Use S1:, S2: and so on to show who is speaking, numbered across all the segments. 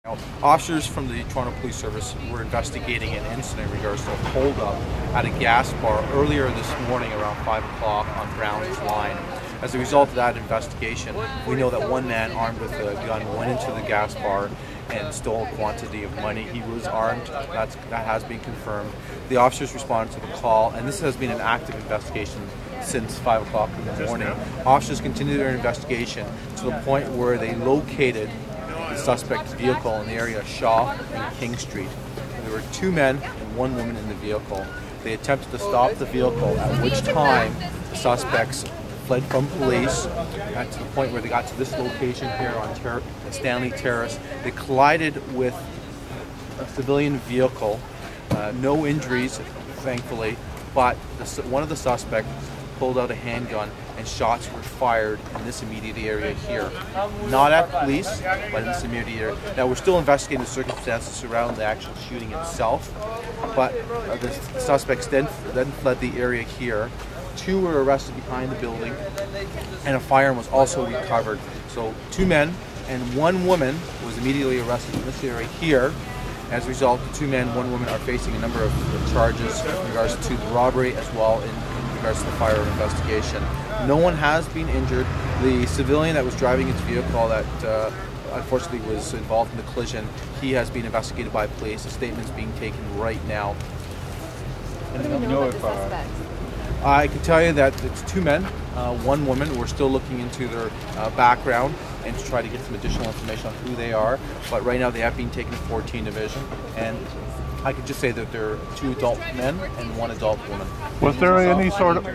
S1: Now, officers from the Toronto Police Service were investigating an incident in regards to a hold-up at a gas bar earlier this morning around 5 o'clock on Brown's Line. As a result of that investigation, we know that one man armed with a gun went into the gas bar and stole a quantity of money. He was armed. That has been confirmed. The officers responded to the call, and this has been an active investigation since 5 o'clock in the morning. Officers continued their investigation to the point where they located the suspect's vehicle in the area of Shaw and King Street. There were 2 men and 1 woman in the vehicle. They attempted to stop the vehicle, at which time the suspects fled from police to the point where they got to this location here on Stanley Terrace. They collided with a civilian vehicle. No injuries, thankfully, but one of the suspects pulled out a handgun and shots were fired in this immediate area here. Not at police, but in this immediate area. Now, we're still investigating the circumstances surrounding the actual shooting itself, but the suspects then fled the area here. 2 were arrested behind the building, and a firearm was also recovered. So 2 men and 1 woman was immediately arrested in this area here. As a result, the 2 men, 1 woman are facing a number of charges in regards to the robbery as well in regards to the firearm investigation. No one has been injured. The civilian that was driving his vehicle that unfortunately was involved in the collision, he has been investigated by police. A statement's being taken right now. I can tell you that it's 2 men, 1 woman. We're still looking into their background and to try to get some additional information on who they are. But right now they have been taken to 14 Division, and I could just say that there are 2 adult men and 1 adult woman.
S2: Was there any sort of...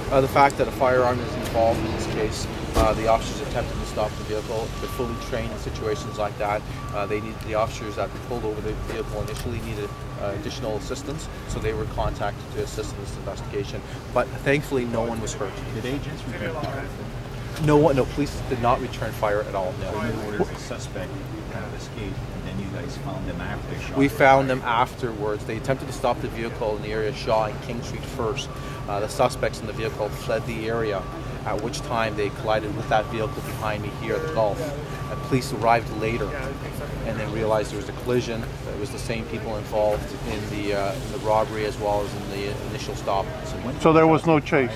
S1: The fact that a firearm is involved in this case, the officers attempted to stop the vehicle. They're fully trained in situations like that. The officers that pulled over the vehicle initially needed additional assistance, so they were contacted to assist in this investigation. But thankfully, no one was hurt.
S3: Did agents return fire?
S1: No, police did not return fire at all. No.
S3: So in other words, the suspect kind of escaped, and then you guys found them after they shot.
S1: We found them afterwards. They attempted to stop the vehicle in the area of Shaw and King Street first. The suspects in the vehicle fled the area, at which time they collided with that vehicle behind me here, the Golf. Police arrived later and then realized there was a collision. It was the same people involved in the robbery as well as in the initial stop.
S2: So there was no chase?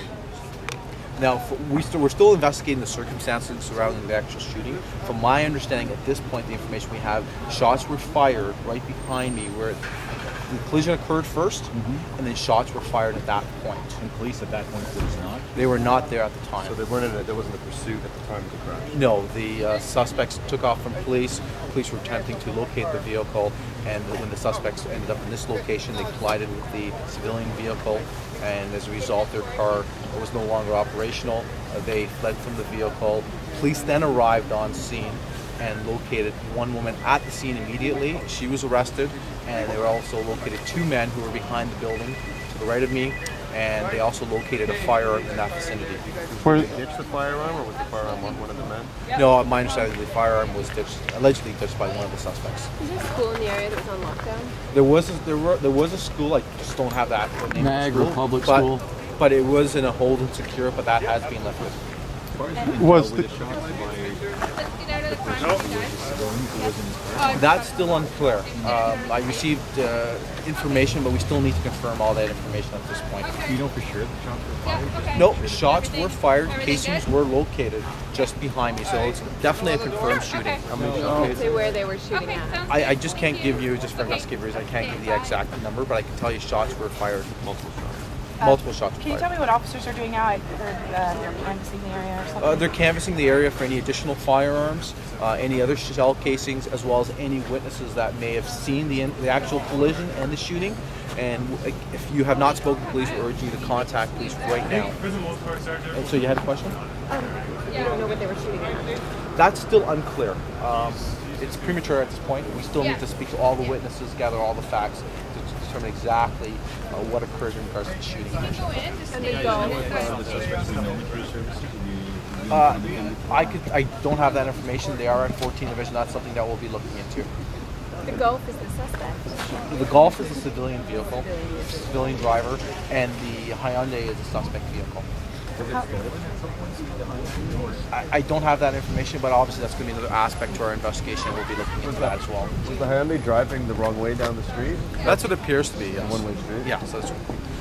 S1: Now, we're still investigating the circumstances surrounding the actual shooting. From my understanding at this point, the information we have, shots were fired right behind me where the collision occurred first, and then shots were fired at that point.
S3: And police at that point was not?
S1: They were not there at the time.
S4: So there wasn't a pursuit at the time of the crash?
S1: No, the suspects took off from police. Police were attempting to locate the vehicle, and when the suspects ended up in this location, they collided with the civilian vehicle, and as a result, their car was no longer operational. They fled from the vehicle. Police then arrived on scene and located 1 woman at the scene immediately. She was arrested, and they were also located 2 men who were behind the building to the right of me, and they also located a firearm in that vicinity.
S4: Did they ditch the firearm, or was the firearm on one of the men?
S1: No, my understanding, the firearm was allegedly ditched by one of the suspects.
S5: Was there a school in the area that was on lockdown?
S1: There was a school. I just don't have that name.
S6: Niagara Public School.
S1: But it was in a hold and secure, but that has been lifted. That's still unclear. I received information, but we still need to confirm all that information at this point.
S3: You know for sure the shots were fired?
S1: No, shots were fired, casings were located just behind me, so it's definitely a confirmed shooting. How many shots?
S5: Say where they were shooting at.
S1: I just can't give you, just for investigative reasons, I can't give the exact number, but I can tell you shots were fired.
S4: Multiple shots.
S1: Multiple shots were
S7: Can you tell me what officers are doing now? I heard they're canvassing the area or something.
S1: They're canvassing the area for any additional firearms, any other shell casings, as well as any witnesses that may have seen the actual collision and the shooting. And if you have not spoken to police, we urge you to contact police right now. And so you had a question?
S5: You don't know what they were shooting at?
S1: That's still unclear. It's premature at this point. We still need to speak to all the witnesses, gather all the facts to determine exactly what occurred in regards to the shooting. I don't have that information. They are at 14 Division. That's something that we'll be looking into.
S5: The Golf is the suspect.
S1: The Golf is a civilian vehicle, civilian driver, and the Hyundai is a suspect vehicle. I don't have that information, but obviously that's going to be another aspect to our investigation. We'll be looking into that as well.
S4: Was the Hyundai driving the wrong way down the street?
S1: That's what it appears to be, yes.
S4: One-way street?
S1: Yeah, so that's,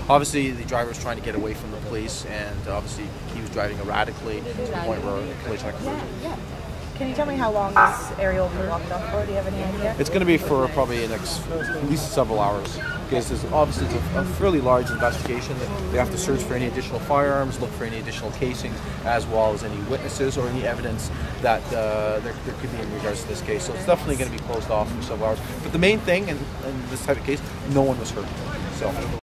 S1: obviously the driver was trying to get away from the police, and obviously he was driving erratically to the point where a collision occurred.
S7: Can you tell me how long this area will be locked off for? Do you have any idea?
S1: It's going to be for probably the next at least several hours, because it's obviously a fairly large investigation. They have to search for any additional firearms, look for any additional casings, as well as any witnesses or any evidence that there could be in regards to this case. So it's definitely going to be closed off for several hours. But the main thing in this type of case, no one was hurt. So.